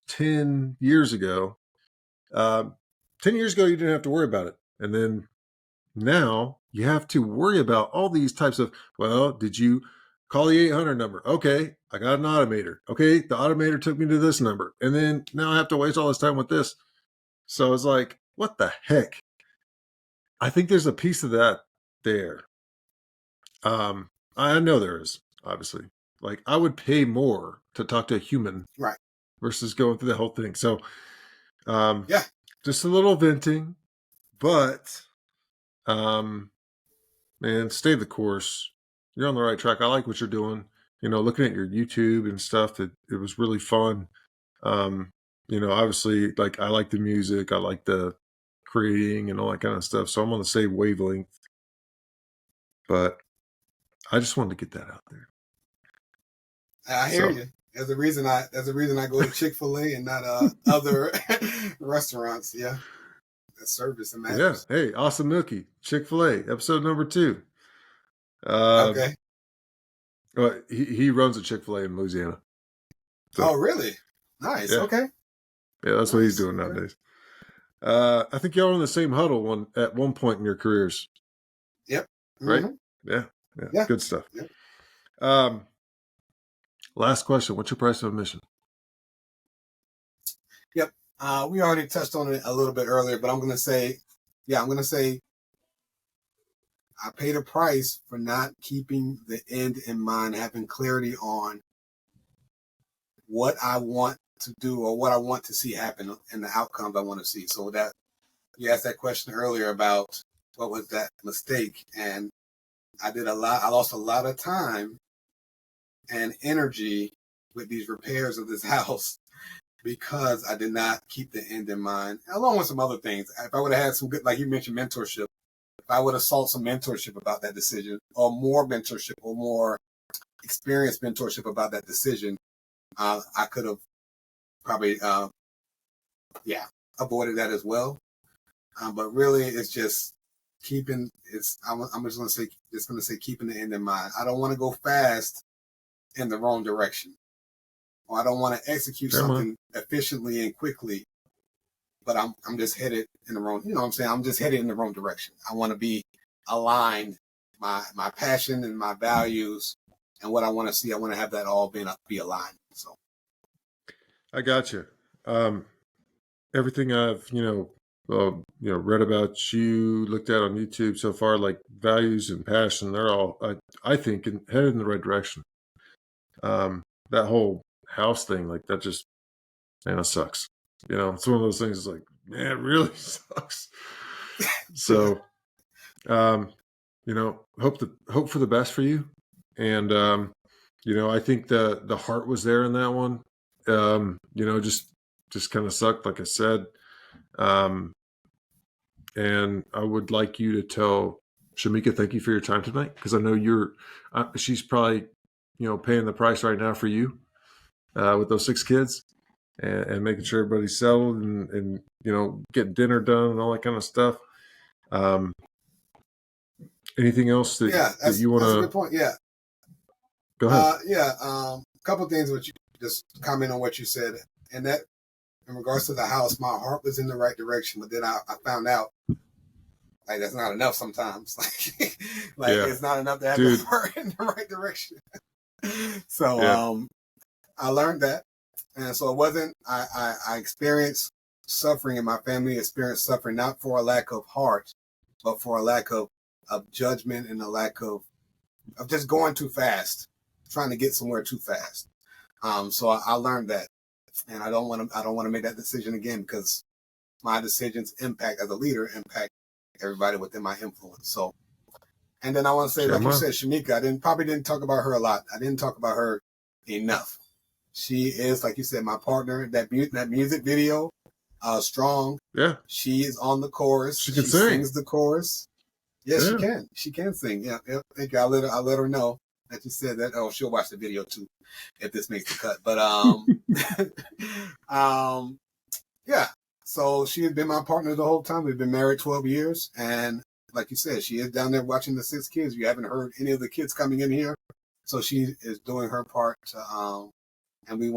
10 years ago. 10 years ago, you didn't have to worry about it. And then now you have to worry about all these types of, well, did you call the 800 number? Okay, I got an automator. Okay, the automator took me to this number. And then now I have to waste all this time with this. So it's like, what the heck? I think there's a piece of that there. I know there is, obviously. Like, I would pay more to talk to a human, right, versus going through the whole thing. So, just a little venting, but, man, stay the course. You're on the right track. I like what you're doing. Looking at your YouTube and stuff, it was really fun. Obviously, like, I like the music. I like the creating and all that kind of stuff. So I'm on the same wavelength. But I just wanted to get that out there. I hear you. There's a reason I go to Chick-fil-A and not other restaurants. Yeah, the service and matters. Yeah. Hey, Awesome Nookie, Chick-fil-A, episode number 2. Okay. Well, he runs a Chick-fil-A in Louisiana. So, oh, really? Nice. Yeah. Okay. Yeah, that's what he's doing nowadays. I think y'all were in the same huddle at one point in your careers. Yep. Right? Mm-hmm. Yeah. Good stuff. Yep. Last question. What's your price of admission? Yep. We already touched on it a little bit earlier, but I'm going to say I paid a price for not keeping the end in mind, having clarity on what I want to do or what I want to see happen and the outcomes I want to see. So that you asked that question earlier about what was that mistake, and I lost a lot of time and energy with these repairs of this house because I did not keep the end in mind, along with some other things. If I would have had some good, like you mentioned, mentorship, if I would have sought some mentorship about that decision, or more mentorship, or more experienced mentorship about that decision, I could have probably, avoided that as well. But really, it's just keeping. I'm just going to say keeping the end in mind. I don't want to go fast in the wrong direction, or I don't want to execute something efficiently and quickly, but I'm just headed in the wrong. You know what I'm saying? I'm just headed in the wrong direction. I want to be aligned, my passion and my values and what I want to see. I want to have that all be aligned. So I got you. Everything I've read about you, looked at on YouTube so far, like values and passion, they're all I think headed in the right direction. That whole house thing, like that just, man, it sucks. It's one of those things. It's like, man, it really sucks. So, hope for the best for you. And, I think the heart was there in that one. Just kind of sucked, like I said. And I would like you to tell Shamika, thank you for your time tonight. Cause I know she's probably, paying the price right now for you, with those 6 kids and making sure everybody's settled and getting dinner done and all that kind of stuff. Anything else that you want to? That's a good point. Yeah. Go ahead. A couple of things. What you just comment on what you said, and that in regards to the house, my heart was in the right direction, but then I found out like that's not enough sometimes. It's not enough to have the heart in the right direction. So I learned that, and so it wasn't. I experienced suffering, and my family experienced suffering not for a lack of heart, but for a lack of judgment and a lack of just going too fast, trying to get somewhere too fast. So I learned that, and I don't want to make that decision again because my decisions as a leader impact everybody within my influence. So, and then I want to say, like you said, Shamika, I probably didn't talk about her a lot. I didn't talk about her enough. She is, like you said, my partner. That music video, Strong. Yeah. She is on the chorus. She sings the chorus. Yes, she can. She can sing. Yeah. Thank you. I let her know that you said that. Oh, she'll watch the video too if this makes the cut. But yeah. So she has been my partner the whole time. We've been married 12 years, and like you said, she is down there watching the 6 kids. You haven't heard any of the kids coming in here, so she is doing her part. And we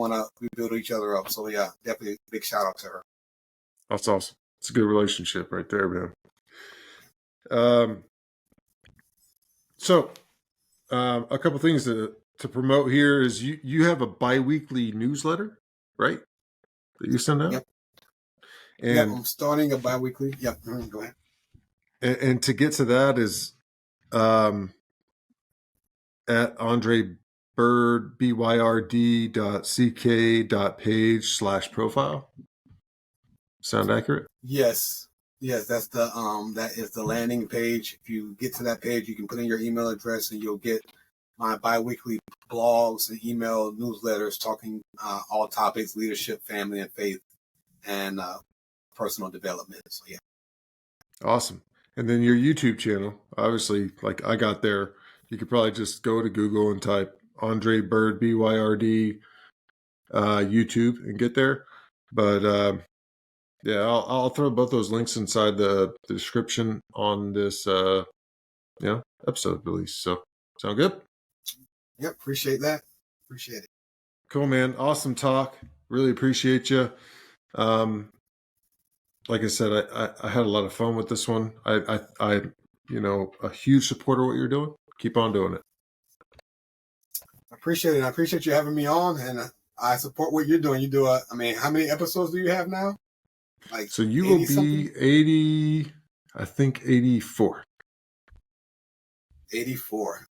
build each other up. So yeah, definitely big shout out to her. That's awesome. It's a good relationship right there, man. So a couple things to promote here is you have a bi-weekly newsletter, right? That you send out? Yep. And I'm starting a bi-weekly. Yep. Go ahead. And to get to that is at Andre Byrd, byrd.ck.page/profile. Sound accurate? Yes, that's that is the landing page. If you get to that page, you can put in your email address and you'll get my bi-weekly blogs and email newsletters talking all topics: leadership, family, and faith, and personal development. So yeah. Awesome. And then your YouTube channel, obviously, like I got there, you could probably just go to Google and type Andre Byrd, Byrd, YouTube and get there. But yeah, I'll throw both those links inside the description on this episode release. So sound good? Yep, appreciate that. Appreciate it. Cool, man. Awesome talk. Really appreciate you. Like I said, I had a lot of fun with this one. I a huge supporter of what you're doing. Keep on doing it. I appreciate it. I appreciate you having me on, and I support what you're doing. You do how many episodes do you have now? Like, so you will be 80, I think 84. 84.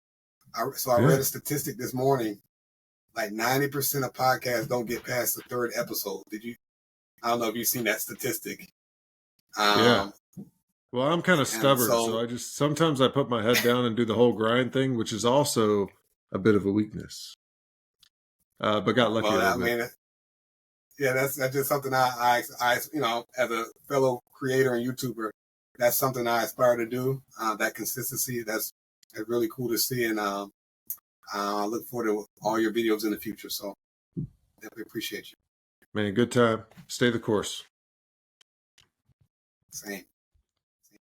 I read a statistic this morning. Like 90% of podcasts don't get past the third episode. I don't know if you've seen that statistic. Yeah. Well, I'm kind of stubborn, so I sometimes I put my head down and do the whole grind thing, which is also a bit of a weakness. But got lucky a little bit. Yeah, that's just something I as a fellow creator and YouTuber, that's something I aspire to do. That consistency, that's really cool to see, and I look forward to all your videos in the future. So definitely appreciate you. Man, good time. Stay the course. Same.